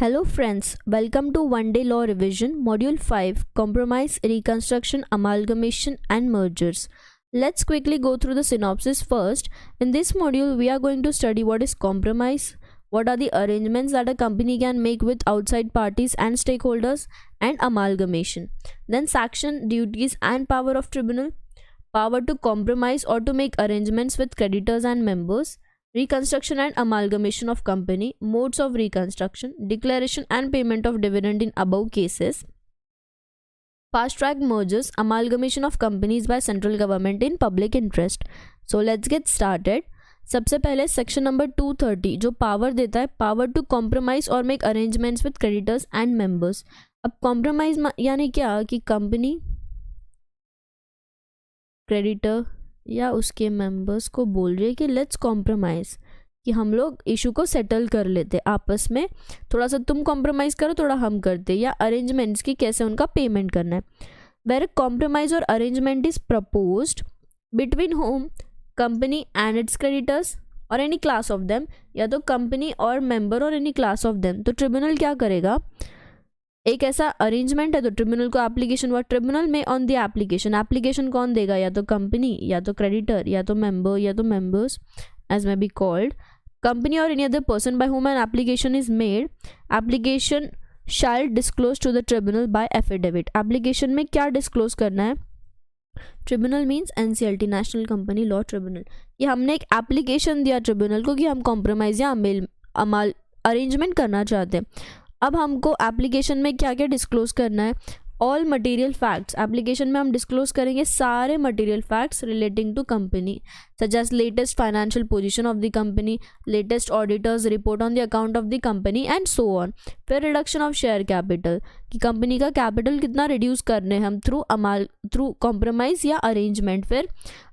Hello friends, welcome to One Day Law Revision, Module 5, Compromise, Reconstruction, Amalgamation and Mergers. Let's quickly go through the synopsis first. In this module, we are going to study what is compromise, what are the arrangements that a company can make with outside parties and stakeholders, and amalgamation. Then sanction, duties and power of tribunal, power to compromise or to make arrangements with creditors and members, reconstruction and amalgamation of company, modes of reconstruction, declaration and payment of dividend in above cases, fast track mergers, amalgamation of companies by central government in public interest. So let's get started. सबसे पहले section number 230 जो power देता है power to compromise और make arrangements with creditors and members. अब compromise यानी क्या कि कंपनी क्रेडिटर या उसके मेंबर्स को बोल रही है कि लेट्स कॉम्प्रोमाइज़, कि हम लोग इशू को सेटल कर लेते आपस में, थोड़ा सा तुम कॉम्प्रोमाइज़ करो थोड़ा हम करते, या अरेंजमेंट्स की कैसे उनका पेमेंट करना है. वेर कॉम्प्रोमाइज और arrangement is proposed between home company and it's creditors और एनी क्लास ऑफ देम, या तो कंपनी और मेंबर और एनी क्लास ऑफ देम. तो ट्रिब्यूनल क्या करेगा, एक ऐसा अरेंजमेंट है तो ट्रिब्यूनल को एप्लीकेशन हुआ. ट्रिब्यूनल में ऑन द एप्लीकेशन कौन देगा, या तो कंपनी या तो क्रेडिटर या तो मेंबर या तो members as may be called, company और any other person by whom an application is made. Application shall disclose to the tribunal by affidavit. Application में क्या डिस्क्लोज करना है, tribunal means NCLT, national company law tribunal. ये हमने एक application दिया tribunal को कि हम कॉम्प्रोमाइज या अरेंजमेंट करना चाहते हैं. अब हमको एप्लीकेशन में क्या क्या डिस्क्लोज करना है, ऑल मटेरियल फैक्ट्स. एप्लीकेशन में हम डिस्क्लोज करेंगे सारे material facts relating to company, such as latest financial position of the company, latest auditors report on the account of the company and so on. फिर reduction of share capital, कि company का capital कितना reduce करने हम through compromise या arrangement. फिर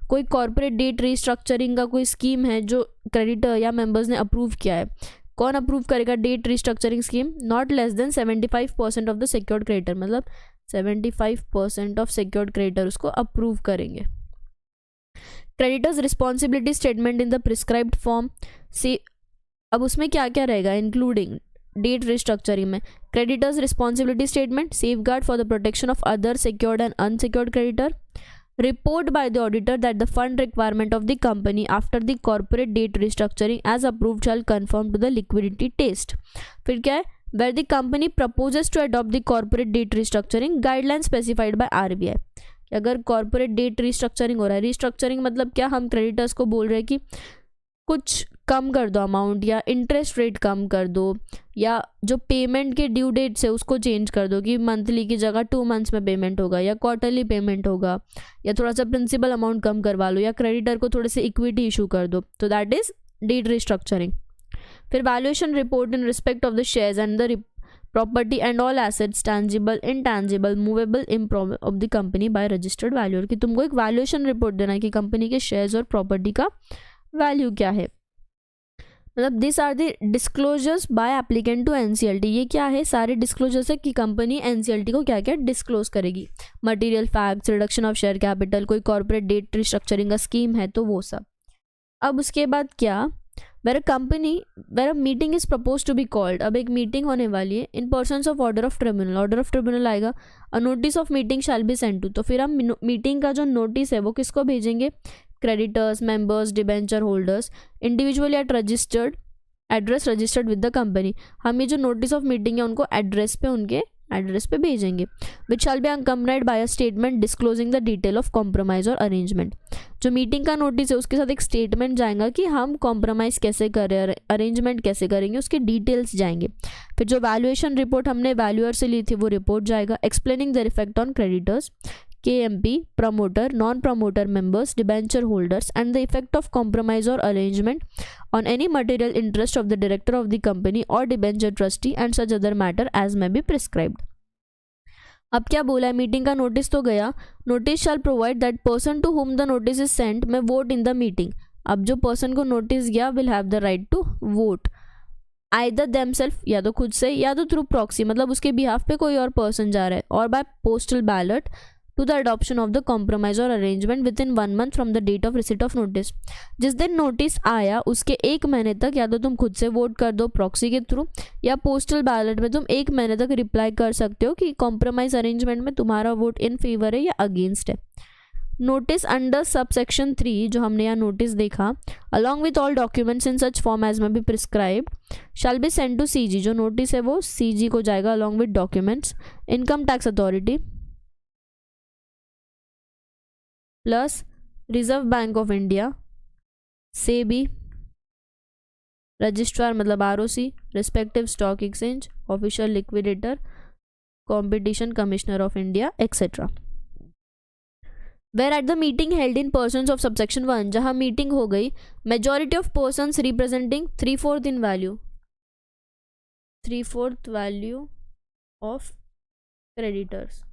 कोई corporate debt restructuring का कोई स्कीम है जो क्रेडिटर या मेंबर्स ने अप्रूव किया है, कौन अप्रूव करेगा, debt restructuring scheme, not less than 75% of the secured creditor, मतलब 75% ऑफ सिक्योर्ड क्रेडिटर उसको अप्रूव करेंगे. Creditors responsibility statement in the prescribed form से, अब उसमें क्या क्या रहेगा, इंक्लूडिंग डेट रिस्ट्रक्चरिंग में creditors responsibility statement, safeguard for the protection of other secured and unsecured creditor, report by the auditor that the fund requirement of the company after the corporate debt restructuring as approved shall conform to the liquidity test. फिर क्या है, where the company proposes to adopt the corporate debt restructuring guidelines specified by RBI. अगर corporate debt restructuring हो रहा है, restructuring मतलब क्या, हम creditors को बोल रहे हैं कि कुछ कम कर दो अमाउंट, या इंटरेस्ट रेट कम कर दो, या जो पेमेंट के ड्यू डेट से उसको चेंज कर दो कि मंथली की जगह 2 मंथ्स में पेमेंट होगा या क्वार्टरली पेमेंट होगा, या थोड़ा सा प्रिंसिपल अमाउंट कम करवा लो, या क्रेडिटर को थोड़े से इक्विटी इशू कर दो. तो दैट इज डेट रिस्ट्रक्चरिंग. फिर valuation report in respect of the shares and the property and all assets tangible intangible movable improve of the company by registered valuer, कि तुमको एक वैल्यूएशन रिपोर्ट देना है कि कंपनी के शेयर्स और property का वैल्यू क्या है. मतलब this are the disclosures by applicant to NCLT. ये क्या है, सारे डिस्क्लोजर्स है कि कंपनी एनसीएलटी को क्या क्या डिस्क्लोज करेगी, material facts, reduction of share capital, कोई कॉर्पोरेट डेट रिस्ट्रक्चरिंग का स्कीम है तो वो सब. अब उसके बाद क्या, where a meeting is propose to be called. अब एक मीटिंग होने वाली है in pursuance of order of tribunal आएगा, a notice of meeting shall be send to. तो फिर हम मीटिंग का जो नोटिस है वो किसको भेजेंगे, creditors, members, debenture holders, individually at registered address registered with the company. हम ये जो नोटिस ऑफ मीटिंग है उनको उनके एड्रेस पे भेजेंगे. Which shall be accompanied by a statement disclosing the detail of compromise और अरेंजमेंट. जो मीटिंग का नोटिस है उसके साथ एक स्टेटमेंट जाएगा कि हम कॉम्प्रोमाइज कैसे कर रहे हैं, अरेंजमेंट कैसे करेंगे, उसके डिटेल्स जाएंगे. फिर जो वैल्यूएशन रिपोर्ट हमने वैल्यूअर से ली थी वो रिपोर्ट जाएगा, explaining the effect on creditors, KMP, promoter, non-promoter members, debenture holders, and the effect of compromise or arrangement on any material interest of the director of the company or debenture trustee and such other matter as may be prescribed. अब क्या बोला है, meeting का notice तो गया, notice shall provide that person to whom the notice is sent may vote in the meeting. अब जो person को नोटिस गया will have the right to vote either themselves, या तो खुद से या तो थ्रू प्रॉक्सी, मतलब उसके बिहाफ पे कोई और पर्सन जा रहा है, और by postal ballot to the adoption of the compromise or arrangement within 1 month from the date of receipt of notice. जिस दिन नोटिस आया उसके 1 महीने तक या तो तुम खुद से वोट कर दो प्रॉक्सी के थ्रू, या पोस्टल बैलेट में तुम 1 महीने तक रिप्लाई कर सकते हो कि कॉम्प्रोमाइज अरेंजमेंट में तुम्हारा वोट इन फेवर है या अगेंस्ट है. नोटिस अंडर सबसेक्शन 3 जो हमने यहाँ नोटिस देखा, along with all documents in such form as may be prescribed shall be send to CG. जो नोटिस है वो सीजी को जाएगा along with documents. Income tax authority plus Reserve Bank of India, SEBI, registrar मतलब ROC, respective stock exchange, official liquidator, competition commissioner of India etcetera. Where at the meeting held in pursuance of subsection 1, जहाँ meeting हो गई, majority of persons representing 3/4 in value, 3/4 value of creditors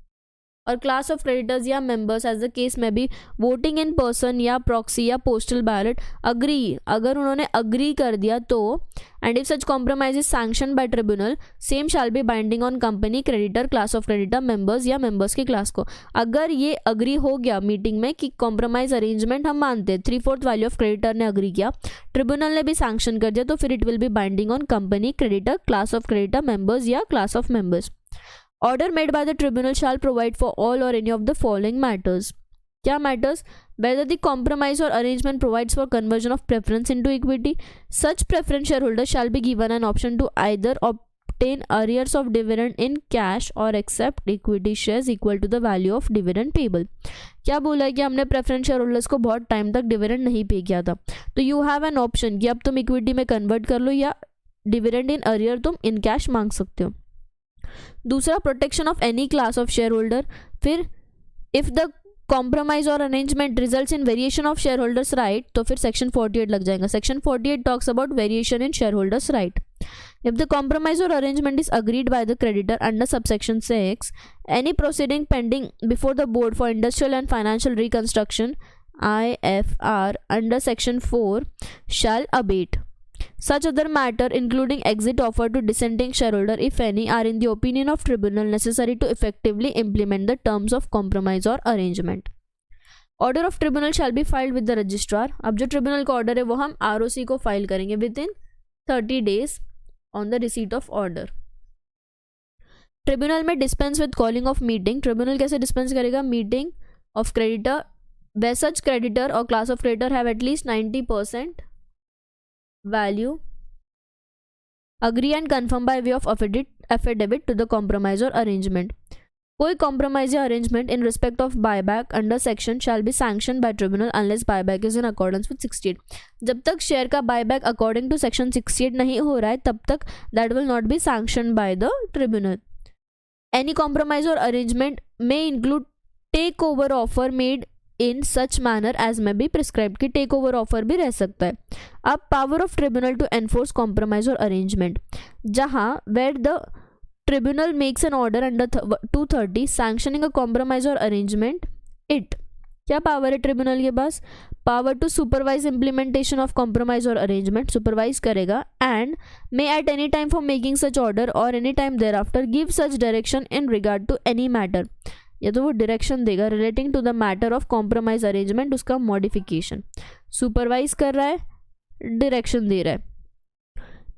और class of creditors या members as the case में भी voting in person या proxy या postal ballot agree, अगर उन्होंने अग्री कर दिया तो, and if such compromise is sanction bye tribunal same shall be binding on company, creditor, class of creditor, members या मेंबर्स की क्लास को. अगर ये अग्री हो गया मीटिंग में कि कॉम्प्रोमाइज अरेंजमेंट हम मानते हैं, 3/4 वैल्यू ऑफ क्रेडिटर ने अग्री किया, ट्रिब्यूनल ने भी सैंक्शन कर दिया, तो फिर it will be binding on company, creditor, class of creditor, members या class of members. Order made by the tribunal shall provide for all or any of the following matters. क्या matters? Whether the compromise or arrangement provides for conversion of preference into equity, such preference shareholder shall be given an option to either obtain arrears of dividend in cash or accept equity shares equal to the value of dividend payable. क्या बोला है कि हमने preference share holders को बहुत time तक dividend नहीं pay किया था, तो यू हैव एन ऑप्शन कि अब तुम इक्विटी में कन्वर्ट कर लो या डिविडेंड इन अरियर तुम इन कैश मांग सकते हो. दूसरा, protection of any class of share holder. फिर इफ द कॉम्प्रोमाइज और arrangement results in variation of share holders right, तो फिर सेक्शन 48 लग जाएगा. Section 48 talks about variation in share holders right. If the compromise और arrangement is agreed by the creditor under subsection 6, any proceeding pending before the board for industrial and financial reconstruction IFR under section 4 shall abate. Such other matter including exit offer to dissenting shareholder if any are in the opinion of tribunal necessary to effectively implement the terms of compromise or arrangement. Order of tribunal shall be filed with the registrar. अब जो tribunal का order है वो हम ROC को file करेंगे within 30 days on the receipt of order. Tribunal में dispense with calling of meeting. Tribunal कैसे dispense करेगा? Meeting of creditor where such creditor or class of creditor have at least 90% value agree and confirm by way of affidavit to the compromise or arrangement. कोई compromise या arrangement in respect of buyback under section shall be sanctioned by tribunal unless buyback is in accordance with 68. जब तक share का buyback according to section 68 नहीं हो रहा है तब तक that will not be sanctioned by the tribunal. Any compromise or arrangement may include takeover offer made in such manner as में भी प्रिस्क्राइब की टेक ओवर ऑफर भी रह सकता है. अब power of tribunal to enforce compromise और arrangement, जहाँ where the tribunal makes an order under 230 sanctioning a compromise और अरेंजमेंट, इट क्या पावर है ट्रिब्यूनल के पास? Power to supervise implementation of compromise और अरेंजमेंट, सुपरवाइज करेगा, and may at any time for making such order और any time thereafter give such direction in regard to any matter, या तो वो direction देगा relating to the matter of compromise arrangement, उसका modification. Supervise कर रहा है, direction दे रहा है.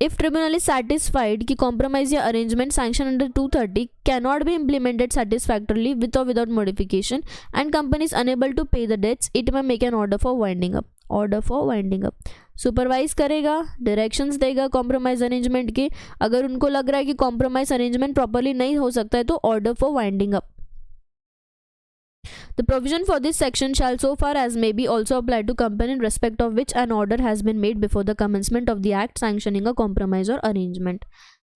इफ ट्रिब्यूनल इज सेटिस्फाइड कि कॉम्प्रोमाइज या arrangement sanction under 230 cannot be implemented satisfactorily with और without modification and company is unable to pay the debts, it may make an order for winding up. Order for winding up supervise करेगा, directions देगा compromise arrangement के. अगर उनको लग रहा है कि कॉम्प्रोमाइज अरेंजमेंट प्रॉपर्ली नहीं हो सकता है तो order for winding up. The provision for this section shall so far as may be also apply to company in respect of which an order has been made before the commencement of the act sanctioning a compromise or arrangement.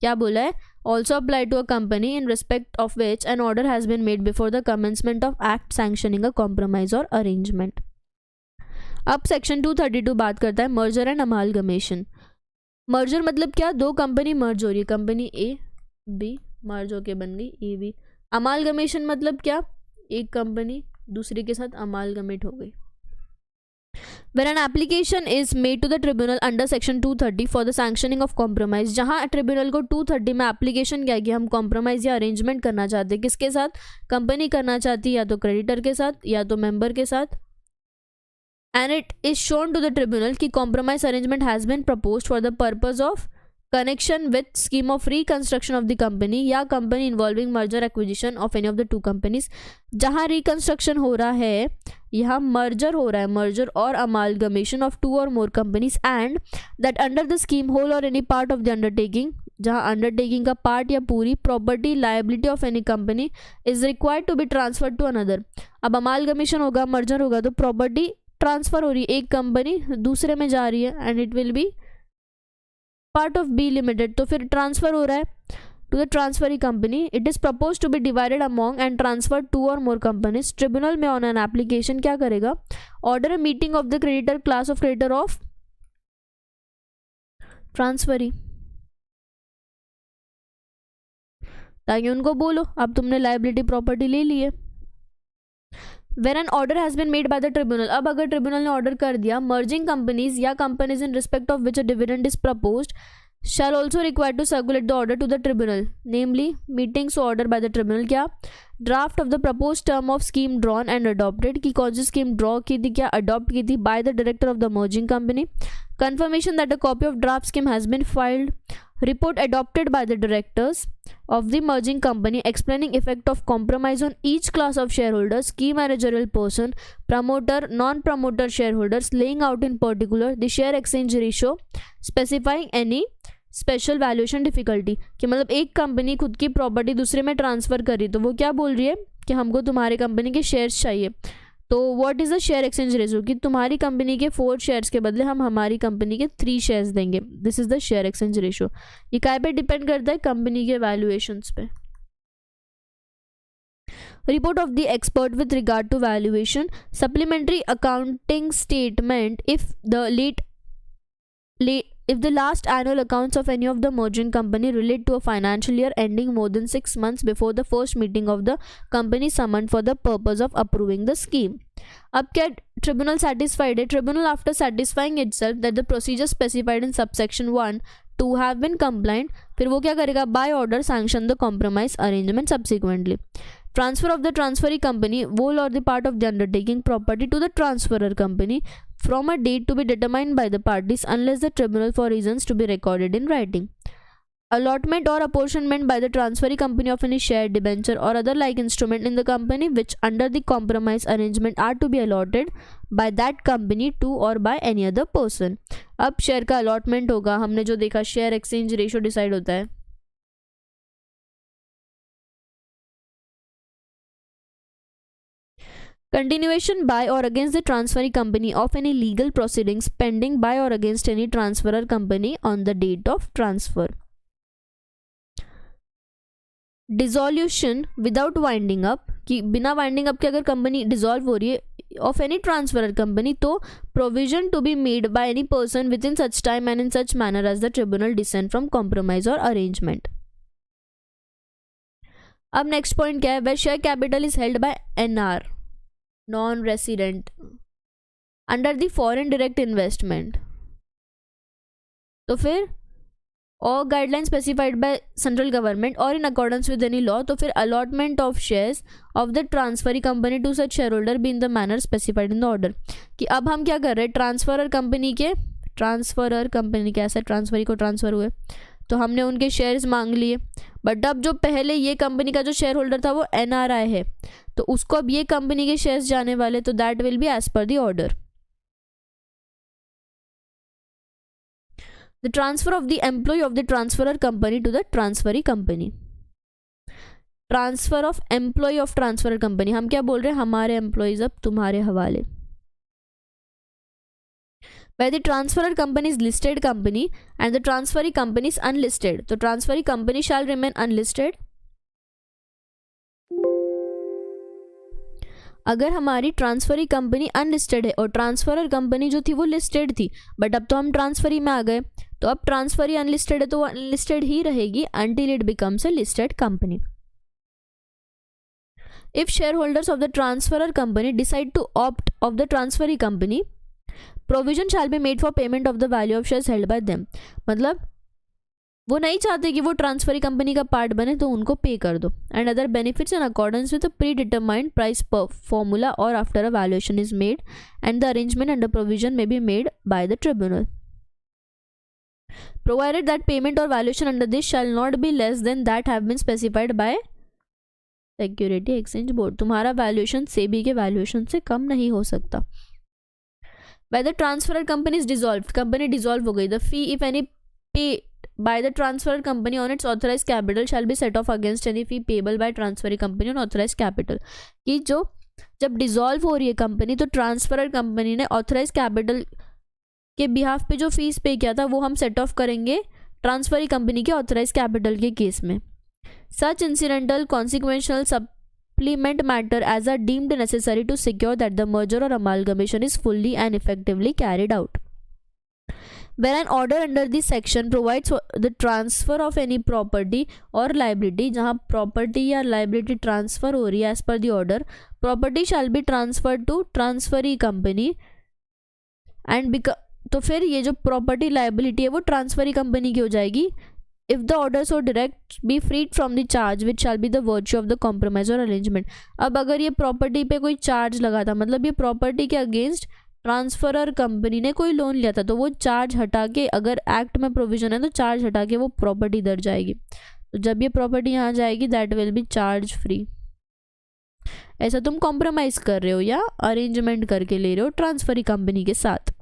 क्या बोला है? Also apply to a company in respect of which an order has been made before the commencement of act sanctioning a compromise or arrangement. अब section 232 बात करता है merger and amalgamation. merger मतलब क्या? दो कंपनी मर्ज हो रही है, कंपनी A B मर्ज होके बन गई A B. amalgamation मतलब क्या? एक कंपनी दूसरे के साथ अमालगमेट हो गई. When an application is made to the tribunal under section 230 for the sanctioning of compromise, जहाँ ट्रिब्यूनल को 230 में एप्लीकेशन क्या है कि हम कॉम्प्रोमाइज या अरेंजमेंट करना चाहते हैं, किसके साथ? कंपनी करना चाहती है या तो क्रेडिटर के साथ या तो मेंबर के साथ, and it is shown to the tribunal कि compromise arrangement has been proposed for the purpose of connection with scheme of reconstruction of the company या company involving merger acquisition of any of the two companies। जहाँ reconstruction हो रहा है, यहाँ merger हो रहा है, merger और amalgamation of two or more companies, and that under the scheme whole or any part of the undertaking, जहाँ अंडरटेकिंग का पार्ट या पूरी property liability of any company is required to be transferred to another. अब amalgamation होगा, merger होगा, तो property transfer हो रही है, एक कंपनी दूसरे में जा रही है, and it will be part of B limited, तो फिर ट्रांसफर हो रहा है to the transferee company. It is propose to be divided among and transfer two और मोर कंपनीज। ट्रिब्यूनल में ऑन एन एप्लीकेशन क्या करेगा? Order a meeting of the creditor class of creditor of transferee, ताकि उनको बोलो अब तुमने liability property ले ली है। When an order has been made by the tribunal, अब अगर ट्रिब्यूनल ने ऑर्डर कर दिया, merging companies या companies in respect of which a dividend is proposed shall also require to circulate the order to the tribunal, namely meetings order by the tribunal। क्या? Draft of the propose term of scheme drawn and adopted, की कौन सी scheme draw की थी, क्या adopt की थी, by the director of the merging company. confirmation that a copy of draft scheme has been filed, report adopted by the directors of the merging company explaining effect of compromise on each class of shareholders, key managerial person, promoter, non-promoter shareholders, laying out in particular the share exchange ratio, specifying any special valuation difficulty, कि मतलब एक company खुद की property दूसरे में transfer करी, तो वो क्या बोल रही है कि हमको तुम्हारे कंपनी के शेयर्स चाहिए, तो what is the share exchange ratio, कि तुम्हारी कंपनी के 4 शेयर्स के बदले हम हमारी कंपनी के 3 शेयर्स देंगे। This is the share exchange ratio. ये काय पे डिपेंड करता है? कंपनी के वैल्यूएशंस पे। Report of the expert with regard to valuation, supplementary accounting statement if the last annual accounts of any of the merging company relate to a financial year ending more than 6 months before the first meeting of the company summoned for the purpose of approving the scheme। अब क्या tribunal satisfied है? Tribunal after satisfying itself that the procedure specified in subsection 1 to have been compliant, फिर वो क्या करेगा? By order sanction the compromise arrangement subsequently. Transfer of the transferee company whole or the part of the undertaking property to the transferor company from a date to be determined by the parties unless the tribunal for reasons to be recorded in writing। Allotment or apportionment by the transferee company of any share, debenture or other like instrument in the company which under the compromise arrangement are to be allotted by that company to or by any other person। अब share का allotment होगा, हमने जो देखा share exchange ratio decide होता है। Continuation by or against the transferee company of any legal proceedings pending by or against any transferor company on the date of transfer। Dissolution without winding up, कि बिना winding up के अगर company dissolve हो रही है of any transferor company, तो provision to be made by any person within such time and in such manner as the tribunal decent from compromise और arrangement. अब नेक्स्ट पॉइंट क्या है? Where share capital is held by NR non resident under the foreign direct investment, तो फिर और guideline specified by central government और in accordance with any law, तो फिर allotment of shares of the transferee company to such share holder be in the manner specified in the order. कि अब हम क्या कर रहे हैं? ट्रांसफरर कंपनी के ऐसे ट्रांसफरी को ट्रांसफर हुए तो हमने उनके शेयर्स मांग लिए, बट अब जो पहले ये कंपनी का जो शेयर होल्डर था वो एनआरआई है, तो उसको अब ये कंपनी के शेयर्स जाने वाले, तो that will be as per the order. The transfer of the employee of the transferor company to the transferee company। Transfer of employ of transferor company, हम क्या बोल रहे हैं? हमारे एम्प्लॉयज अब तुम्हारे हवाले। Where the transferor company is listed company and the transferee company is unlisted, तो transferee company shall remain unlisted। अगर हमारी ट्रांसफरी कंपनी अनलिस्टेड है और ट्रांसफरर कंपनी जो थी वो लिस्टेड थी, बट अब तो हम ट्रांसफरी में आ गए, तो अब ट्रांसफरी अनलिस्टेड है तो वो अनलिस्टेड ही रहेगी until it becomes a listed company। If shareholders of the transferor company decide to opt of the transferee company, provision shall be made for payment of the value of shares held by them, मतलब वो नहीं चाहते कि वो transferee company का part बने तो उनको पे कर दो. And other benefits in accordance with a pre determined price formula और after a valuation is made and the arrangement under provision may be made by the tribunal. Provided that payment or valuation under this shall not be less than that have been specified by Security Exchange Board. तुम्हारा valuation SEBI के valuation से कम नहीं हो सकता. By the transferor company is dissolved, company dissolve हो गई. The fee if any paid by the transferor company on its authorized capital shall be set off against any fee payable by transferring company on authorized capital. कि जो जब dissolve हो रही है company तो transferor company ने authorise capital के behalf पे जो फीस पे किया था वो हम सेट ऑफ करेंगे ट्रांसफरी कंपनी के ऑथराइज कैपिटल के केस में. Such incidental consequential supplement matter as are deemed necessary to secure that the merger और amalgamation is fully and effectively carried out. When an order under this section provides for the transfer of any property or liability, जहाँ property या liability transfer हो रही है as per the order, property shall be transferred to transferee company and तो फिर ये जो property liability है वो ट्रांसफरी कंपनी की हो जाएगी. If the order so direct be freed from the charge which shall be the virtue of the compromise और अरेंजमेंट. अब अगर ये प्रॉपर्टी पे कोई चार्ज लगा था, मतलब ये प्रॉपर्टी के अगेंस्ट ट्रांसफरर कंपनी ने कोई लोन लिया था, तो वो चार्ज हटा के, अगर एक्ट में प्रोविजन है तो चार्ज हटा के वो प्रॉपर्टी दर जाएगी. तो जब ये प्रॉपर्टी यहाँ जाएगी that will B charge free. ऐसा तुम कॉम्प्रोमाइज कर रहे हो या अरेंजमेंट करके ले रहे हो ट्रांसफरी कंपनी के साथ.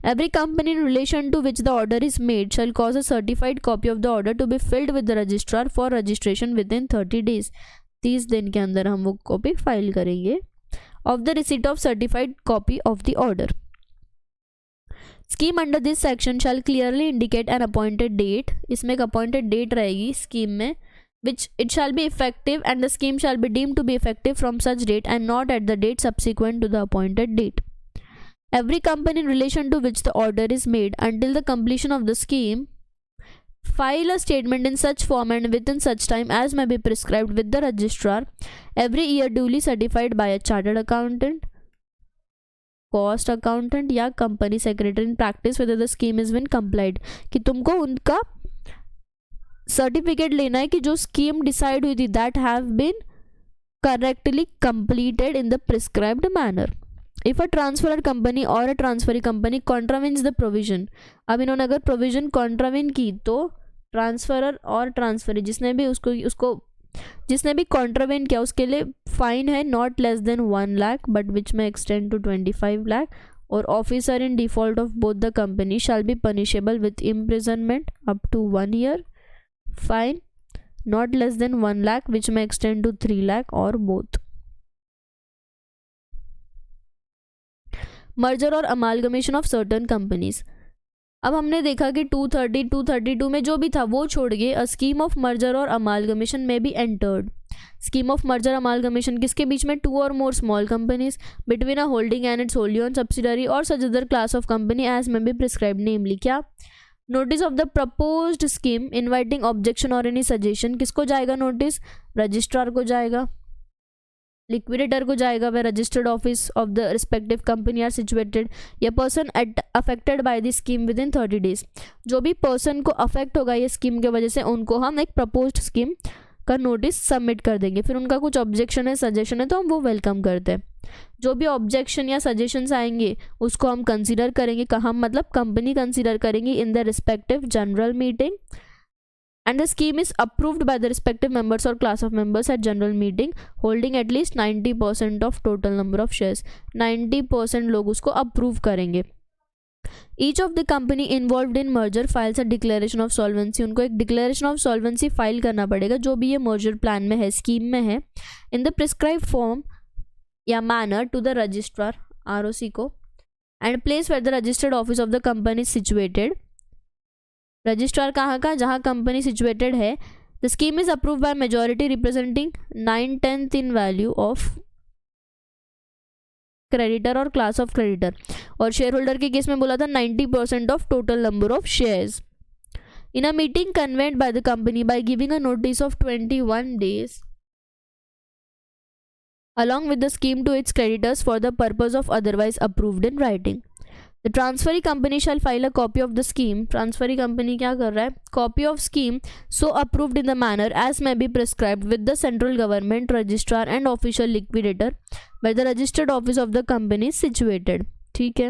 Every company in relation to which the order is made shall cause a certified copy of the order to be filled with the registrar for registration within 30 days. 30 दिन के अंदर हम वो कॉपी फाइल करेंगे of the receipt of certified copy of the order. Scheme under this section shall clearly indicate an appointed date. इसमें एक appointed date रहेगी scheme में, which it shall be effective and the scheme shall be deemed to be effective from such date and not at the date subsequent to the appointed date. Every company in relation to which the order is made until the completion of the scheme file a statement in such form and within such time as may be prescribed with the registrar every year duly certified by a chartered accountant, cost accountant या company secretary in practice whether the scheme is been complied. कि तुमको उनका certificate लेना है कि जो scheme decide हुई थी that have been correctly completed in the prescribed manner. If a transferor company or a transferee company contravenes the provision, अब इन्होंने अगर प्रोविजन कॉन्ट्रावेन की तो ट्रांसफरर और ट्रांसफरी जिसने भी कॉन्ट्रावेन किया उसके लिए फाइन है not less than 1 lakh but which may extend to 25 lakh. और officer in default of both the company shall be punishable with imprisonment up to 1 year, fine not less than 1 lakh which may extend to 3 lakh और both. Merger और amalgamation of certain companies. अब हमने देखा कि 230, 232 में जो भी था वो छोड़ के अ स्कीम ऑफ मर्जर और अमालगमेशन में भी entered. Scheme of merger amalgamation किसके बीच में? 2 और more small companies between a holding and its wholly owned subsidiary और such other class of company as may be prescribed. Namely क्या? Notice of the proposed scheme inviting objection और any suggestion. किसको जाएगा notice? Registrar को जाएगा, liquidator को जाएगा where registered office of the respective company are situated. या person affected by the scheme within 30 days. जो भी पर्सन को अफेक्ट होगा ये स्कीम के वजह से उनको हम एक प्रपोज्ड स्कीम का नोटिस सबमिट कर देंगे. फिर उनका कुछ ऑब्जेक्शन है, सजेशन है तो हम वो वेलकम करते हैं. जो भी ऑब्जेक्शन या सजेशंस आएंगे उसको हम कंसीडर करेंगे. कहाँ? मतलब कंपनी कंसीडर करेंगी in the respective general meeting and the scheme is approved by the respective members or class of members at general meeting holding at least 90% of total number of shares. 90% लोग उसको approve करेंगे. Each of the company involved in merger files a declaration of solvency. उनको एक declaration of solvency file करना पड़ेगा जो भी ये merger plan में है, scheme में है, in the prescribed form या manner to the registrar ROC को and place where the registered office of the company is situated. Registrar कहाँ का? जहाँ कंपनी सिचुएटेड है. The scheme is approve by majority representing 9/10 in value of creditor और class of creditor. और share holder के case में बोला था 90% of total number of shares. In a meeting convent bye the company by giving a notice of 21 days along with the scheme to its creditors for the purpose of otherwise approved in writing. The transferee company shall file a copy of the scheme, transferee company क्या कर रहा है, copy of scheme so approved in the manner as may be prescribed with the central government registrar and official liquidator where the registered office of the company is situated. ठीक है.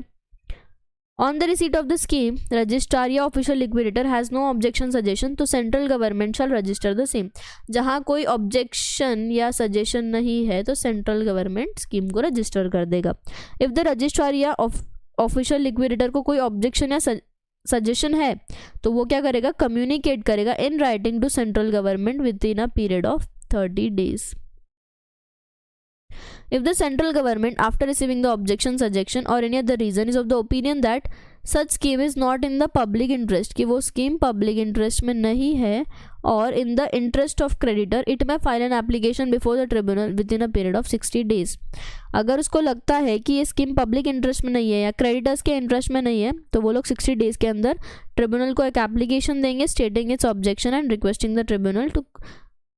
On the receipt of the scheme, registrar या official liquidator has no objection suggestion, तो central government shall register the same. जहाँ कोई objection या suggestion नहीं है तो central government scheme को register कर देगा. If the registrar या official liquidator को कोई objection या suggestion है तो वो क्या करेगा, communicate करेगा in writing to central government within a period of 30 days. If the central government, after receiving the objection, suggestion or any other reason, is of the opinion that such scheme is not in the public interest, कि वो scheme public interest में नहीं है और in the interest of creditor, it may file an application before the tribunal within a period of 60 days. अगर उसको लगता है कि ये स्कीम पब्लिक इंटरेस्ट में नहीं है या क्रेडिटर्स के इंटरेस्ट में नहीं है तो वो लोग 60 डेज के अंदर ट्रिब्यूनल को एक एप्लीकेशन देंगे stating its objection and requesting the tribunal to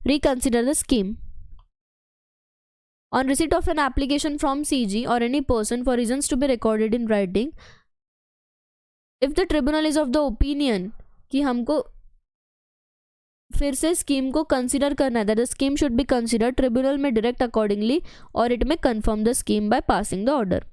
reconsider the scheme. On receipt of an application from CG or any person for reasons to be recorded in writing, if the tribunal is of the opinion कि हमको फिर से scheme को consider करना है, that the scheme should be consider, tribunal में direct accordingly और it में confirm the scheme by passing the order.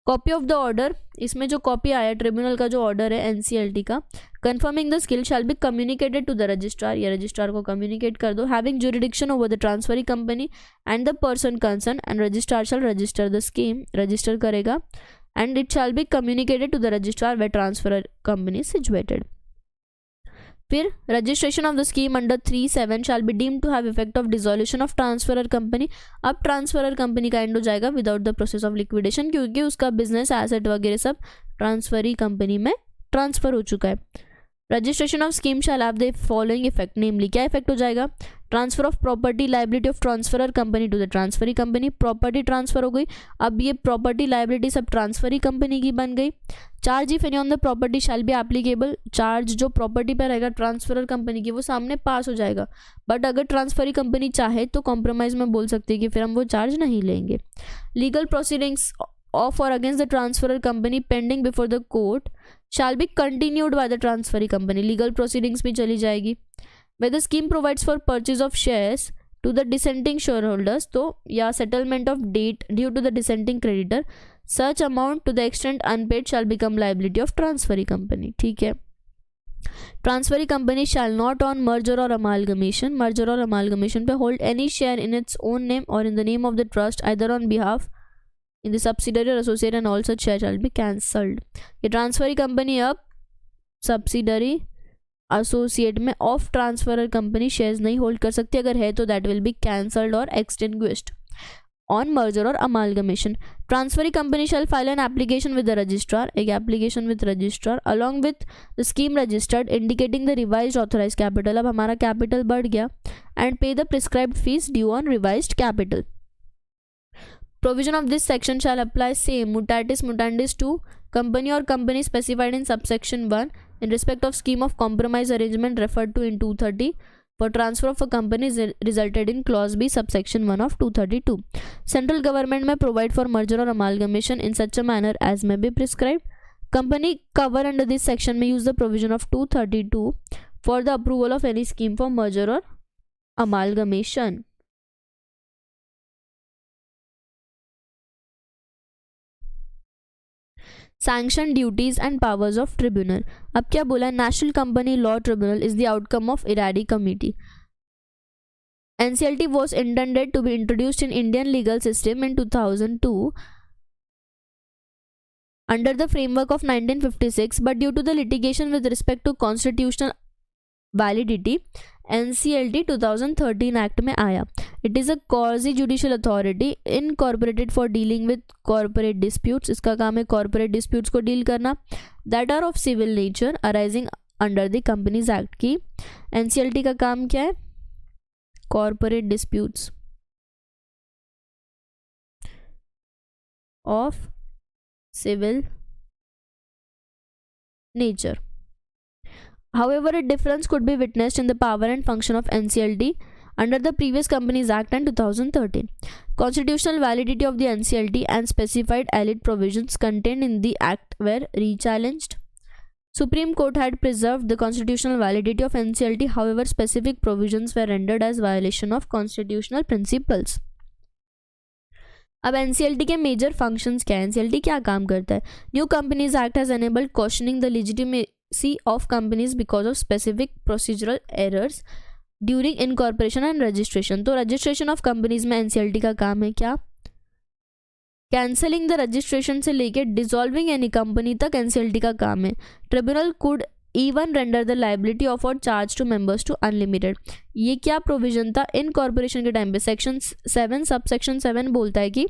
Copy of the order, इसमें जो कॉपी आया ट्रिब्यूनल का जो ऑर्डर है NCLT का, confirming the skill shall be communicated to the registrar, या रजिस्ट्रार को कम्युनिकेट कर दो, having jurisdiction over the transferee company and the person concern, and registrar shall register the scheme, register करेगा, and it shall be communicated to the registrar where transfer company situated. फिर registration of the scheme under 3(7) shall be deemed to have effect of dissolution of transferor company. अब transferor company का and हो जाएगा without the process of liquidation, क्योंकि उसका business asset वगैरह सब transferee company में ट्रांसफर हो चुका है. Registration of scheme shall have the following effect, namely क्या इफेक्ट हो जाएगा, transfer of property liability of transferor company to the transferee company, property transfer हो गई, अब ये प्रॉपर्टी लाइबिलिटी सब ट्रांसफरी कंपनी की बन गई. Charge if any on the property shall be applicable, charge जो प्रॉपर्टी पे रहेगा ट्रांसफरर कंपनी की वो सामने पास हो जाएगा, बट अगर ट्रांसफरी कंपनी चाहे तो कॉम्प्रोमाइज में बोल सकती है कि फिर हम वो चार्ज नहीं लेंगे. लीगल प्रोसीडिंग्स ऑफ और against the transferor company pending before the court shall be continued by the transferee company, legal proceedings भी चली जाएगी. Where the scheme provides for purchase of shares to the dissenting shareholders, तो या settlement of debt due to the dissenting creditor, such amount to the extent unpaid shall become liability of transferee company. ठीक है. Transferee company shall not on merger or amalgamation पे hold any share in its own name or in the name of the trust either on behalf in the subsidiary or associate, and all such share shall be cancelled. ये transferee company अब subsidiary associate में of transferor company shares नहीं hold कर सकती, अगर है तो that will be cancelled और एक्सटिंग्विश्ड ऑन मर्जर और amalgamation. Transferee company shall file an application with the registrar, एक application with registrar along with the scheme registered indicating the revised authorised capital, अब हमारा कैपिटल बढ़ गया, and pay the prescribed fees due on revised capital. Provision of this section shall apply same mutatis mutandis to company or company specified in subsection 1 in respect of scheme of compromise arrangement referred to in 230 for transfer of a company resulted in clause B subsection 1 of 232. Central government may provide for merger or amalgamation in such a manner as may be prescribed. Company cover under this section may use the provision of 232 for the approval of any scheme for merger or amalgamation. Sanction duties and powers of tribunal. अब क्या बोला, national company law tribunal is the outcome of Eradi committee. NCLT was intended to be introduced in Indian legal system in 2002 under the framework of 1956, but due to the litigation with respect to constitutional validity, NCLT 2013 Act में आया. It is a quasi judicial authority incorporated for dealing with corporate disputes. इसका काम है corporate disputes को deal करना that are of civil nature arising under the Companies Act की. NCLT का काम क्या है, corporate disputes of civil nature. However, a difference could be witnessed in the power and function of NCLT under the previous Companies Act and 2013. Constitutional validity of the NCLT and specified allied provisions contained in the Act were rechallenged. Supreme Court had preserved the constitutional validity of NCLT, however, specific provisions were rendered as violation of constitutional principles. अब NCLT के major functions क्या है? NCLT क्या काम करता है? New companies act has enabled questioning the legitimacy of companies because of specific procedural errors during incorporation and registration. तो registration of companies में NCLT का काम है क्या? कैंसलिंग द रजिस्ट्रेशन से लेके डिसॉल्विंग एनी कंपनी तक NCLT का काम है. Tribunal could even render the liability of और charge to members to unlimited. ये क्या प्रोविजन था इनकॉर्पोरेशन के टाइम पे? सेक्शन 7 सब सेक्शन 7 बोलता है कि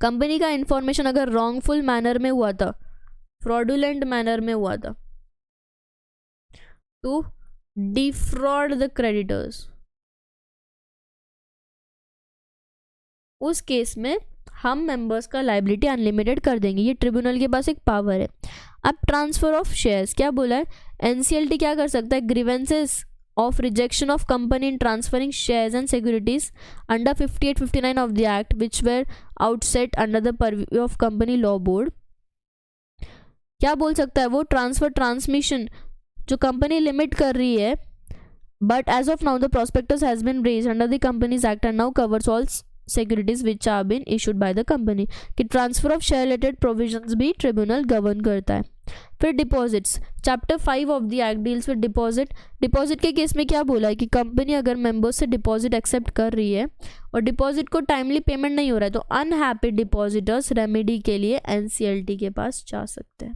कंपनी का इंफॉर्मेशन अगर रॉन्गफुल मैनर में हुआ था, फ्रॉडुलेंट मैनर में हुआ था, टू डिफ्रॉड द क्रेडिटर्स, उस केस में हम मेंबर्स का लाइबिलिटी अनलिमिटेड कर देंगे. ये ट्रिब्यूनल के पास एक पावर है. अब ट्रांसफर ऑफ शेयर्स क्या बोला है? NCLT क्या कर सकता है? Grievances of rejection of company in transferring shares and securities under 58-59 of the act which were outset under the purview of company law board. क्या बोल सकता है वो? ट्रांसफर ट्रांसमिशन जो कंपनी लिमिट कर रही है, but as of now the prospectus has been raised under the companies act and now covers all securities which are been issued by the company. कि transfer of share related provisions भी tribunal govern करता है. फिर deposits, chapter 5 of the act deals with deposit. Deposit के case में क्या बोला है कि कंपनी अगर मेंबर्स से डिपॉजिट एक्सेप्ट कर रही है और डिपॉजिट को टाइमली पेमेंट नहीं हो रहा है तो अनहैप्पी डिपॉजिटर्स रेमेडी के लिए NCLT के पास जा सकते हैं.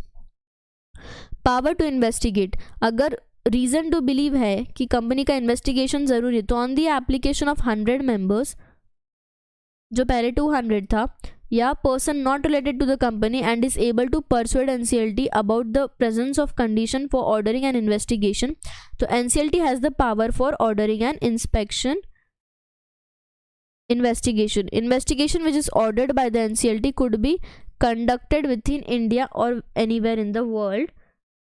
पावर टू इन्वेस्टिगेट, अगर रीजन टू बिलीव है कि कंपनी का इन्वेस्टिगेशन जरूरी है तो on the application of 100 members, जो पहले 200 था, या person not related to the company and is able to persuade NCLT about the presence of condition for ordering an investigation, तो NCLT has the power for ordering an inspection investigation. Investigation which is ordered by the NCLT could be conducted within India or anywhere in the world.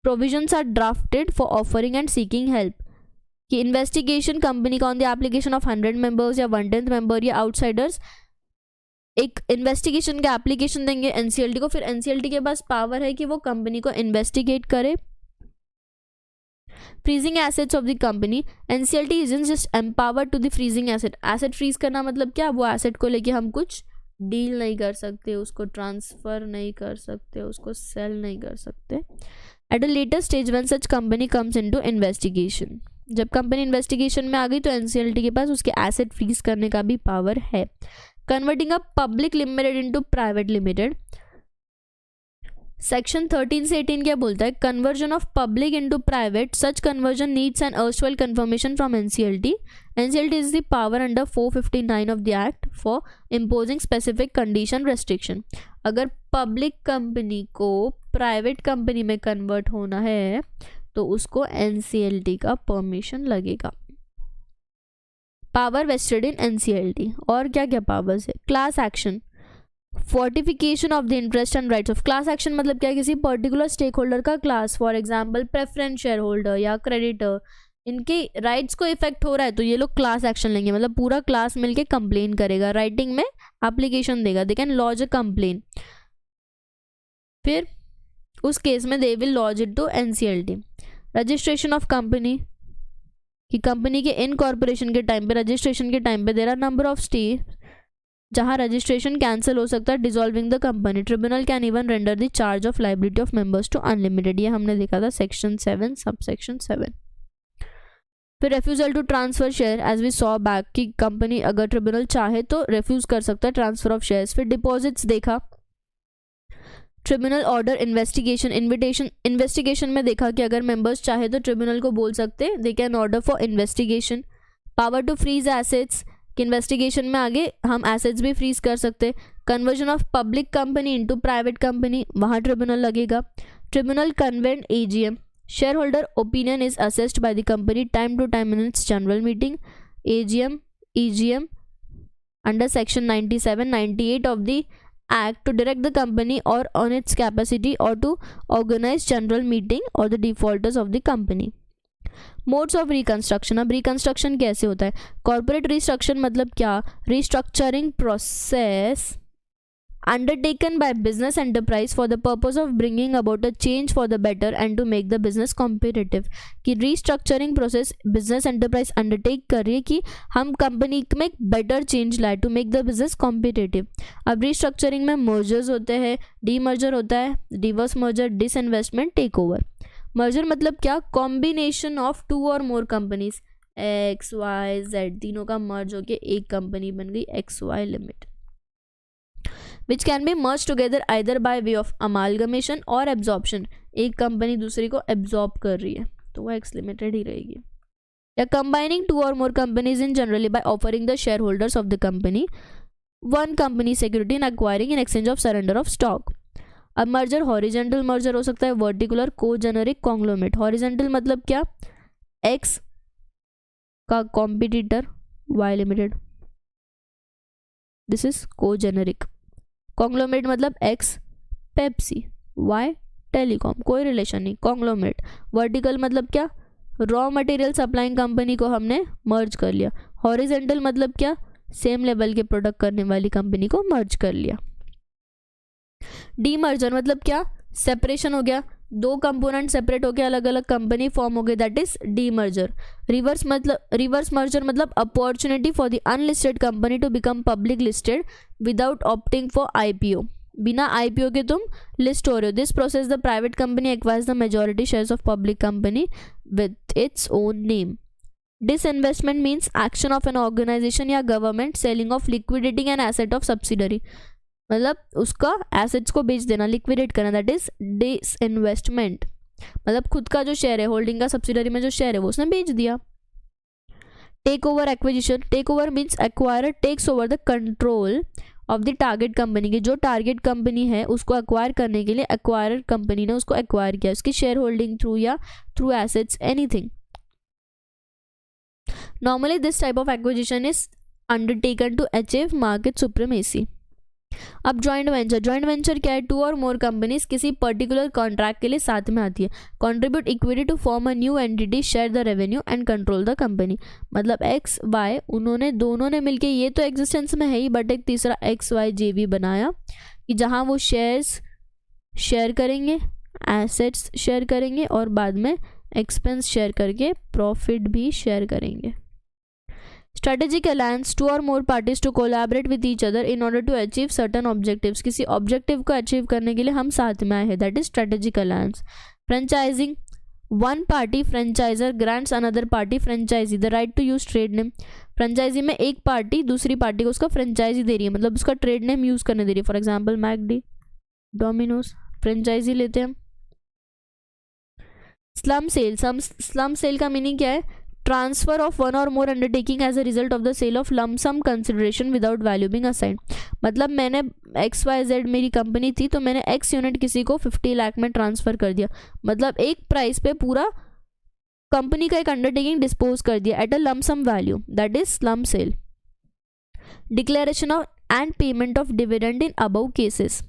Provisions are drafted for offering and seeking help. कि investigation company का on the application of 100 members या 1/10 member या outsiders एक investigation का application देंगे NCLT को. फिर NCLT के पास पावर है कि वो कंपनी को इन्वेस्टिगेट करे. Freezing assets of the company, NCLT isn't just empowered to the freezing asset. Asset freeze करना मतलब क्या? वो एसेट को लेके हम कुछ डील नहीं कर सकते, उसको ट्रांसफर नहीं कर सकते, उसको सेल नहीं कर सकते. At a later stage when such company comes into investigation, जब कंपनी इन्वेस्टिगेशन में आ गई तो NCLT के पास उसके एसेट फ्रीज करने का भी पावर है. Converting a public limited into private limited, section 13 से 18 क्या बोलता है? Conversion of public into private, such conversion needs an erstwhile conformation from NCLT. NCLT is the power under 459 of the act for imposing specific condition restriction. अगर public company को private company में convert होना है तो उसको NCLT का permission लगेगा. Power wasted इन NCLT. और क्या क्या पावर्स है? Class action, fortification of the interest and rights of. Class action मतलब क्या? किसी पर्टिकुलर स्टेक होल्डर का class, for example preference share holder या क्रेडिटर, इनके राइट्स को इफेक्ट हो रहा है तो ये लोग क्लास एक्शन लेंगे. मतलब पूरा क्लास मिलके कंप्लेन करेगा, राइटिंग में एप्लीकेशन देगा, they can lodge a complaint. फिर उस केस में they will lodge it to NCLT. Registration of company, कि कंपनी के इनकॉर्पोरेशन के टाइम पे, रजिस्ट्रेशन के टाइम पे there are number of stage जहाँ रजिस्ट्रेशन कैंसिल हो सकता है. Dissolving the company, tribunal can even render the charge of liability of members to unlimited. ये हमने देखा था सेक्शन 7 सब सेक्शन 7. फिर refusal to transfer share, as we saw back कि कंपनी अगर ट्रिब्यूनल चाहे तो रेफ्यूज कर सकता है ट्रांसफर ऑफ शेयर्स. फिर डिपॉजिट्स देखा, ट्रिब्यूनल ऑर्डर इन्वेस्टिगेशन. इन्वेस्टिगेशन में देखा कि अगर मेंबर्स चाहे तो ट्रिब्यूनल को बोल सकते they can order for investigation. Power to freeze assets, कि इन्वेस्टिगेशन में आगे हम एसेट्स भी फ्रीज कर सकते. Conversion of public company into private company, वहाँ ट्रिब्यूनल लगेगा. Tribunal convene AGM, share holder opinion is assessed by the company time to time in its general meeting. AGM EGM under section 97-98 of the Act to direct the company or on its capacity or to organize general meeting or the defaulters of the company. Modes of reconstruction, अब reconstruction कैसे होता है? Corporate restructure मतलब क्या? Restructuring process undertaken by business enterprise for the purpose of bringing about a change for the better and to make the business competitive। कि restructuring process business enterprise undertake कर रही है कि हम कंपनी में एक better change लाए to make the business competitive। अब restructuring में mergers होते हैं, demerger होता है, reverse merger, disinvestment, takeover। merger मतलब क्या? combination of two or more companies X, Y, Z तीनों का merge होके एक कंपनी बन गई XY Limited, which can be merged together either by way of amalgamation or absorption। एक कंपनी दूसरी को absorb कर रही है तो वो X Limited ही रहेगी। या combining two or more companies in generally by offering the shareholders of the company one company security and acquiring in exchange of surrender of stock। अब मर्जर हॉरिजेंटल मर्जर हो सकता है, वर्टिकुलर, कोजेनरिक, कॉन्ग्लोमेरेट। हॉरिजेंटल मतलब क्या? X का competitor Y limited, this is congeneric. Conglomerate मतलब X Pepsi, Y telecom, कोई relation नहीं, कॉन्ग्लोमेरेट। वर्टिकल मतलब क्या? रॉ मटेरियल सप्लाइंग कंपनी को हमने मर्ज कर लिया। हॉरिजेंटल मतलब क्या? सेम लेवल के प्रोडक्ट करने वाली कंपनी को मर्ज कर लिया। डीमर्जर मतलब क्या? सेपरेशन हो गया, दो कंपोनेंट सेपरेट होकर अलग अलग कंपनी फॉर्म हो गई, that is demerger. Reverse merger मतलब opportunity for the unlisted company to become public listed without opting for IPO. बिना आईपीओ के तुम लिस्ट हो रहे हो। This process the private company acquires the majority shares of public company with its own name. Disinvestment means action of an organisation या government selling of liquidating an asset of subsidiary, मतलब उसका assets को बेच देना, liquidate करना, that is disinvestment. मतलब खुद का जो शेयर है, होल्डिंग का सब्सिडरी में जो शेयर है वो उसने बेच दिया। Take over acquisition, take over means acquirer takes over the control of the target company की, जो टारगेट कंपनी है उसको एक्वायर करने के लिए एक्वायरर कंपनी ने उसको एक्वायर किया, उसकी शेयर होल्डिंग थ्रू या through assets, anything. Normally this type of acquisition is undertaken to achieve market supremacy. अब जॉइंट वेंचर, जॉइंट वेंचर क्या है? टू और मोर कंपनीज किसी पर्टिकुलर कॉन्ट्रैक्ट के लिए साथ में आती है। Contribute equity to form a new entity, share the revenue and control the company. मतलब एक्स वाई उन्होंने दोनों ने मिलके, ये तो एग्जिस्टेंस में है ही, बट एक तीसरा XYJV बनाया कि जहाँ वो शेयर्स शेयर करेंगे, एसेट्स शेयर करेंगे और बाद में एक्सपेंस शेयर करके प्रॉफिट भी शेयर करेंगे। स्ट्रेटेजिक अलायंस, टू और more parties to collaborate with each other in order to achieve certain objectives, किसी ऑब्जेक्टिव को अचीव करने के लिए हम साथ में आए हैं, that is strategic alliance. Franchising, one party franchisor grants another party franchisee the right to use trade name. Franchisee में एक पार्टी दूसरी पार्टी को उसका फ्रेंचाइजी दे रही है, मतलब उसका ट्रेड नेम यूज करने दे रही है। For example McD, Domino's, franchisee लेते हैं। स्लम सेल, स्लम सेल का मीनिंग क्या है? ट्रांसफर ऑफ वन और more undertaking as a result of the sale of lump sum consideration without value being assigned. मतलब मैंने XYZ मेरी कंपनी थी तो मैंने X यूनिट किसी को 50 लाख में ट्रांसफर कर दिया, मतलब एक प्राइस पे पूरा कंपनी का एक अंडरटेकिंग डिस्पोज कर दिया at a lump sum value, that is slump sale. Declaration of and payment of dividend in above cases.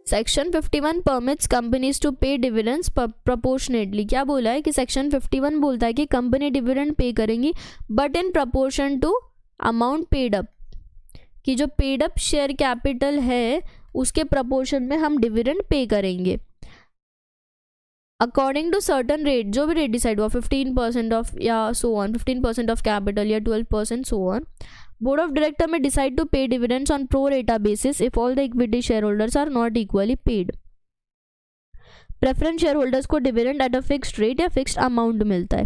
Section 51 permits companies to pay dividends proportionately. क्या बोला है कि सेक्शन 51 बोलता है कि कंपनी डिविडेंड पे करेंगी but in proportion to amount paid up, कि जो पेड अप शेयर कैपिटल है उसके प्रोपोर्शन में हम डिविडेंड पे करेंगे अकॉर्डिंग टू सर्टन रेट, जो भी रेट डिसाइड हुआ, 15% ऑफ या सो ऑन, 15% ऑफ कैपिटल या 12% so on. Board of director में decide to pay dividends on pro rata basis if all the equity share holders are not equally paid. Preference share holders को dividend at a fixed rate या fixed amount मिलता है।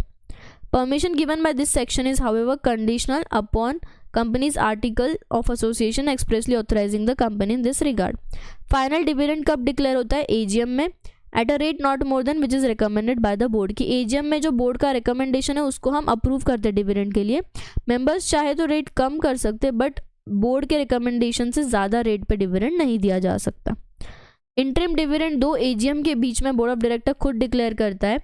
Permission given by this section is however conditional upon companies article of association expressly authorising the company in this regard. Final dividend कब declare होता है? AGM में, eight a rate not more than which is recommended by the board, की AGM में जो board का recommendation है उसको हम अप्रूव करते हैं डिविडेंड के लिए। मेंबर्स चाहे तो रेट कम कर सकते, बट बोर्ड के रिकमेंडेशन से ज़्यादा रेट पे डिविडेंड नहीं दिया जा सकता। इंटरिम डिविडेंड दो AGM के बीच में बोर्ड ऑफ डायरेक्टर खुद डिक्लेयर करता है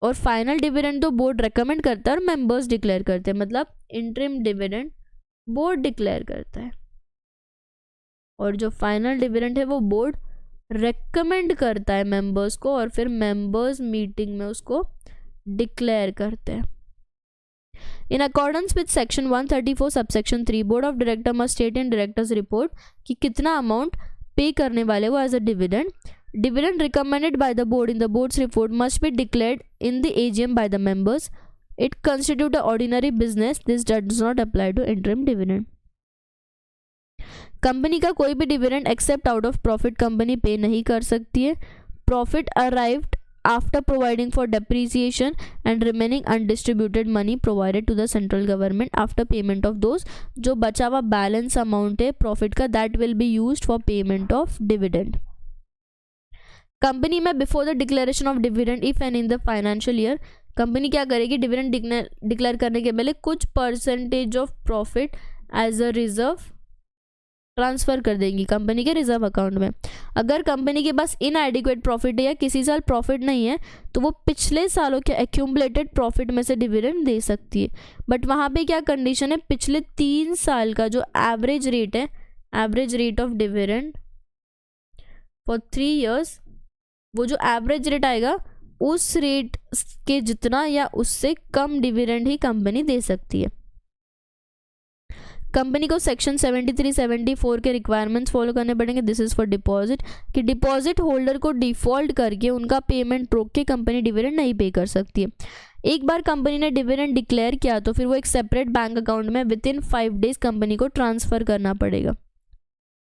और फाइनल डिविडेंड तो बोर्ड रिकमेंड करता है और मेंबर्स डिक्लेयर करते हैं। मतलब इंटरिम डिविडेंड बोर्ड डिक्लेयर करता है और जो फाइनल डिविडेंड है वो बोर्ड रेकमेंड करता है मेंबर्स को और फिर मेंबर्स मीटिंग में उसको डिक्लेयर करते हैं। In accordance with section 134 subsection 3, board of director must state in directors report कि कितना अमाउंट पे करने वाले वो as a dividend. Dividend recommended by the board in the board's report must be declared in the AGM by the members. It constitutes an ordinary business. This does not apply to interim dividend. Company का कोई भी dividend except out of profit company pay नहीं कर सकती है। Profit arrived after providing for depreciation and remaining undistributed money provided to the central government after payment of those, जो बचा हुआ बैलेंस अमाउंट है प्रॉफिट का, that will be used for payment of dividend. Company में before the declaration of dividend if and in the financial year, company क्या करेगी, dividend declare करने के पहले कुछ percentage of profit as a reserve transfer कर देंगी कंपनी के रिजर्व अकाउंट में। अगर कंपनी के पास इनएडिक्वेट प्रॉफिट है या किसी साल प्रॉफिट नहीं है तो वो पिछले सालों के एक्यूमुलेटेड प्रॉफिट में से डिविडेंड दे सकती है। बट वहाँ पे क्या कंडीशन है, पिछले 3 साल का जो एवरेज रेट है, average rate of dividend for 3 years, वो जो एवरेज रेट आएगा उस रेट के जितना या उससे कम डिविडेंड ही कंपनी दे सकती है। कंपनी को सेक्शन 73-74 के रिक्वायरमेंट्स फॉलो करने पड़ेंगे। दिस इज़ फॉर डिपॉजिट, कि डिपॉजिट होल्डर को डिफ़ॉल्ट करके उनका पेमेंट रोक के कंपनी डिविडेंड नहीं पे कर सकती है। एक बार कंपनी ने डिविडेंड डिक्लेयर किया तो फिर वो एक सेपरेट बैंक अकाउंट में विद इन 5 days कंपनी को ट्रांसफ़र करना पड़ेगा।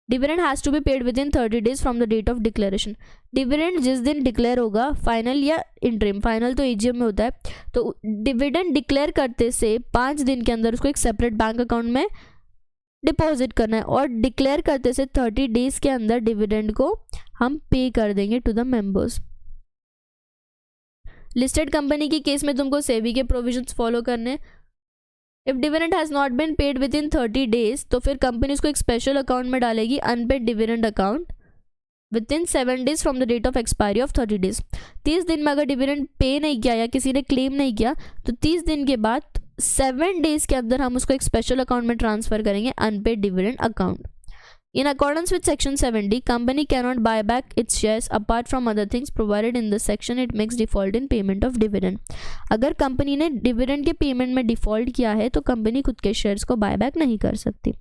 Dividend has to be paid within 30 days from the date of declaration. Dividend जिस दिन डिक्लेयर होगा, फाइनल या इंटरिम, फाइनल तो एजीएम में होता है, तो डिविडेंड डिक्लेयर करते से 5 दिन के अंदर उसको एक सेपरेट बैंक अकाउंट में डिपॉजिट करना है और डिक्लेयर करते से 30 days के अंदर डिविडेंड को हम पे कर देंगे to the members. Listed company की केस में तुमको सेबी के प्रोविजंस फॉलो करने। If dividend has not been paid within 30 days तो फिर कंपनी उसको एक स्पेशल अकाउंट में डालेगी, unpaid dividend account, within 7 days from the date of expiry of 30 days। 30 दिन में अगर डिविडेंड पे नहीं किया या किसी ने क्लेम नहीं किया तो 30 दिन के बाद 7 days के अंदर हम उसको एक स्पेशल अकाउंट में ट्रांसफ़र करेंगे, unpaid dividend account. In accordance with section 70, company cannot buy back its shares apart from other things provided in the section it makes default in payment of dividend. अगर company ने dividend के payment में default किया है तो company खुद के shares को बाय बैक नहीं कर सकती।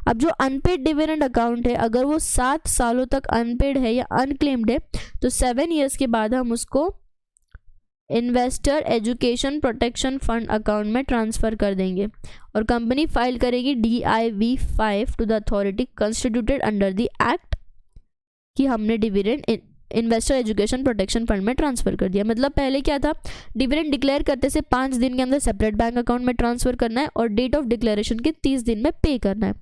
अब जो अनपेड डिविडेंड अकाउंट है, अगर वो 7 सालों तक अनपेड है या अनक्लेम्ड है तो 7 years के बाद हम उसको investor education protection fund account में ट्रांसफ़र कर देंगे और कंपनी फाइल करेगी DIV 5 to the authority constituted under the act कि हमने dividend investor education protection fund में ट्रांसफ़र कर दिया। मतलब पहले क्या था, डिविडेंड डिक्लेयर करते से 5 दिन के अंदर सेपरेट बैंक अकाउंट में ट्रांसफ़र करना है और डेट ऑफ डिक्लेरेशन के 30 दिन में पे करना है।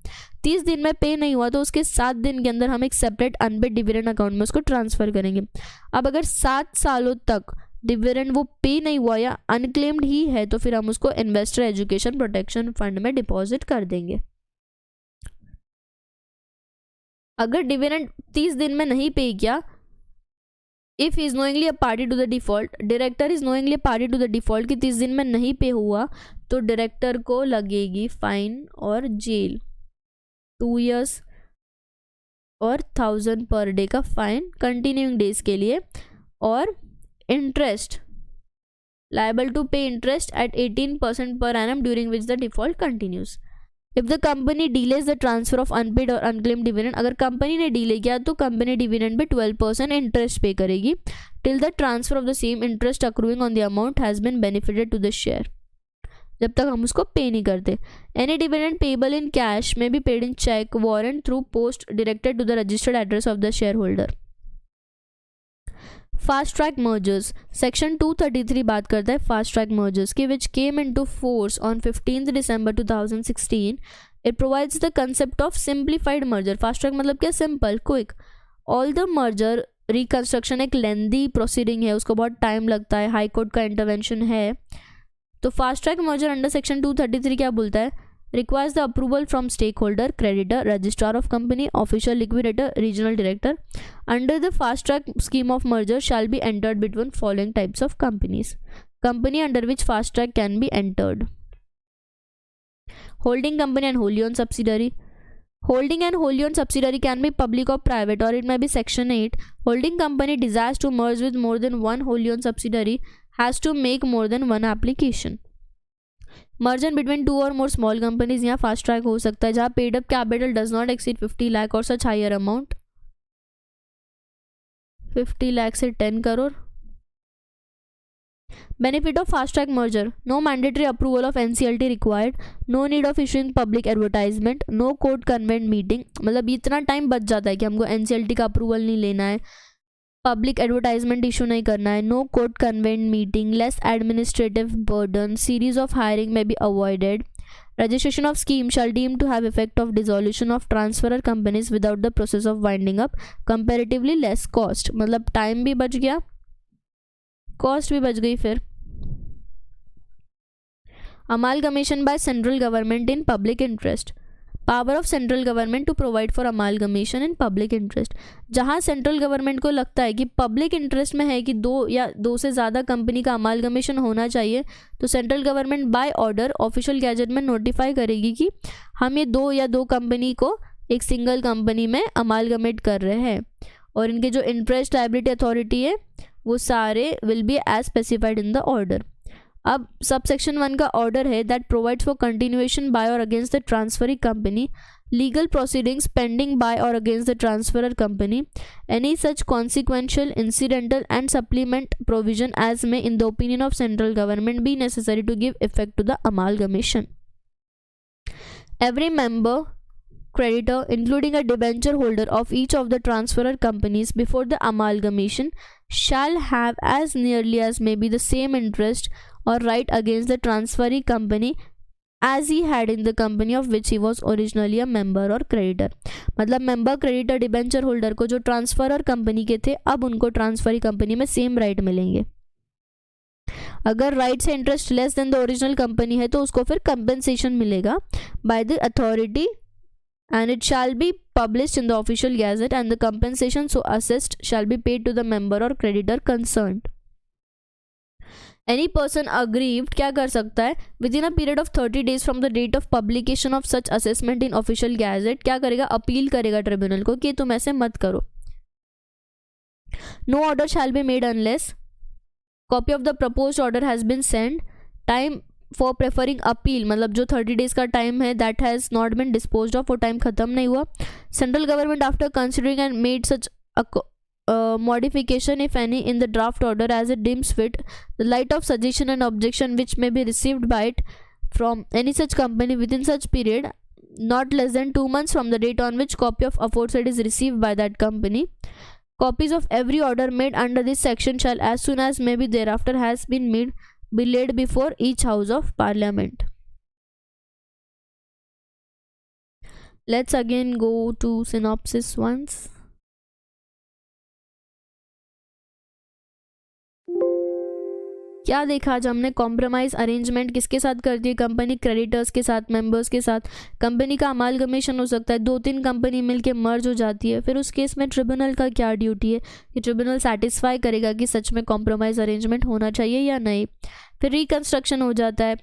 30 दिन में पे नहीं हुआ तो उसके 7 दिन के अंदर हम एक सेपरेट अनपेड डिविडेंड अकाउंट में उसको ट्रांसफ़र करेंगे। अब अगर 7 सालों तक डिविडेंड वो पे नहीं हुआ या अनक्लेम्ड ही है तो फिर हम उसको इन्वेस्टर एजुकेशन प्रोटेक्शन फंड में डिपॉजिट कर देंगे। अगर डिविडेंड 30 दिन में नहीं पे किया, if he is knowingly a party to the default, director is knowingly a party to the default कि 30 दिन में नहीं पे हुआ तो डायरेक्टर को लगेगी फाइन और जेल, 2 years और 1000 पर डे का फाइन कंटिन्यूइंग डेज के लिए, और interest liable to pay interest at 18% per annum during which the default continues. If the company delays the transfer of unpaid or unclaimed dividend, अगर company ने delay किया तो company dividend पे 12% interest पे करेगी till the transfer of the same interest accruing on the amount has been benefited to the share, जब तक हम उसको पे नहीं करते। Any dividend payable in cash may be paid in check, warrant, through post directed to the registered address of the shareholder. Fast track mergers, section 233 बात करता है फास्ट ट्रैक मर्जर्स की, which came into force on 15 December 2016. It provides the concept of simplified merger. Fast track मतलब क्या, simple, quick. All the merger reconstruction एक lengthy proceeding है, उसको बहुत टाइम लगता है, हाई कोर्ट का इंटरवेंशन है। तो fast track merger under section 233 क्या बोलता है, requires the approval from stakeholder, creditor, registrar of company, official liquidator, regional director. Under the fast track scheme of merger shall be entered between following types of companies. Company under which fast track can be entered: holding company and wholly owned subsidiary, Holding and wholly owned subsidiary can be public or private, or it may be section 8. Holding company desires to merge with more than one wholly owned subsidiary has to make more than one application. Merger between two or more small companies, यहाँ fast track हो सकता है जहाँ paid up capital does not exceed 50 lakh और सच higher amount 50 lakh से 10 crore. Benefit of fast track merger: no mandatory approval of NCLT required, no need of issuing public advertisement, no court convened meeting. मतलब इतना time बच जाता है कि हमको NCLT का अप्रूवल नहीं लेना है, पब्लिक एडवर्टाइजमेंट इशू नहीं करना है, no court convened meeting, less administrative burden, series of hearing में be avoided. Registration of scheme shall deem to have effect of dissolution of transferor companies without the process of winding up, comparatively less cost. मतलब time भी बच गया, cost भी बच गई. फिर amalgamation by central government in public interest. Power of central government to provide for amalgamation in public interest. जहाँ central government को लगता है कि पब्लिक इंटरेस्ट में है कि दो से ज़्यादा कंपनी का अमालगमेशन होना चाहिए, तो central government by order official gazette में नोटिफाई करेगी कि हम ये दो कंपनी को एक सिंगल कंपनी में अमालगमेट कर रहे हैं, और इनके जो इंटरेस्ट लायबिलिटी अथॉरिटी है वो सारे will be as specified in the order. अब सब सेक्शन 1 का ऑर्डर है that provides for continuation by और against the transferring company, legal proceedings pending by और against the transferor company, any such consequential incidental and supplement provision as may in the opinion of central government be necessary to give effect to the amalgamation. Every member creditor including a debenture holder of each of the transferor companies before the amalgamation shall have as nearly as may be the same interest or right against the transferee company as he had in the company of which he was originally a member or creditor. मतलब member creditor debenture holder को जो transferor company के थे अब उनको transferee company में same right मिलेंगे. अगर राइट से interest less than the original company है तो उसको फिर कंपेंसेशन मिलेगा by the authority and it shall be published in the official gazette, and the compensation so assessed shall be paid to the member or creditor concerned. Any person aggrieved क्या कर सकता है, within a period of 30 days from the date of publication of such assessment in official gazette, क्या करेगा, appeal करेगा tribunal को कि तुम ऐसे मत करो. No order shall be made unless copy of the proposed order has been sent. Time for preferring appeal, मतलब जो 30 डेज का टाइम है that has not been disposed of, वो टाइम खत्म नहीं हुआ. Central government after considering and made such modification if any in the draft order as it deems fit, the light of suggestion and objection which may be received by it from any such company within such period not less than 2 months from the date on which copy of aforesaid is received by that company. Copies of every order made under this section shall as soon as may be thereafter has been made be laid before each house of parliament. Let's again go to synopsis once. क्या देखा आज हमने, compromise arrangement किसके साथ करती है company, creditors के साथ, मेंबर्स के साथ. कंपनी का अमालगमेशन हो सकता है, 2-3 कंपनी मिलके मर्ज हो जाती है, फिर उस केस में ट्रिब्यूनल का क्या ड्यूटी है कि ट्रिब्यूनल सेटिस्फाई करेगा कि सच में कॉम्प्रोमाइज अरेंजमेंट होना चाहिए या नहीं. फिर रिकंस्ट्रक्शन हो जाता है,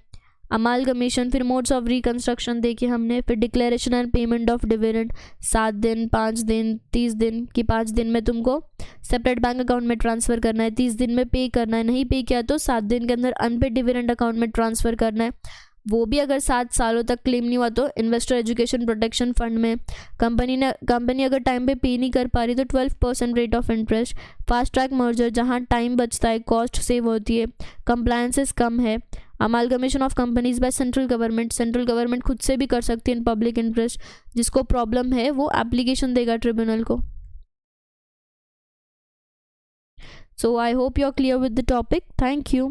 अमालगमेशन, फिर मोड्स ऑफ रिकंस्ट्रक्शन देखे हमने, फिर declaration and payment of dividend 7 दिन, 5 दिन, 30 दिन कि 5 दिन में तुमको सेपरेट बैंक अकाउंट में ट्रांसफ़र करना है, 30 दिन में पे करना है, नहीं पे किया तो 7 दिन के अंदर अनपेड डिविडेंड अकाउंट में ट्रांसफ़र करना है. वो भी अगर 7 सालों तक क्लेम नहीं हुआ तो इन्वेस्टर एजुकेशन प्रोटेक्शन फंड में. कंपनी अगर टाइम पे पे नहीं कर पा रही तो 12% rate of interest. Fast track merger जहाँ टाइम बचता है, कॉस्ट सेव होती है, कंप्लायंसेस कम है. Amalgamation of companies by central government खुद से भी कर सकती है इन पब्लिक इंटरेस्ट. जिसको प्रॉब्लम है वो एप्लीकेशन देगा ट्रिब्यूनल को. So I hope you're clear with the topic. Thank you.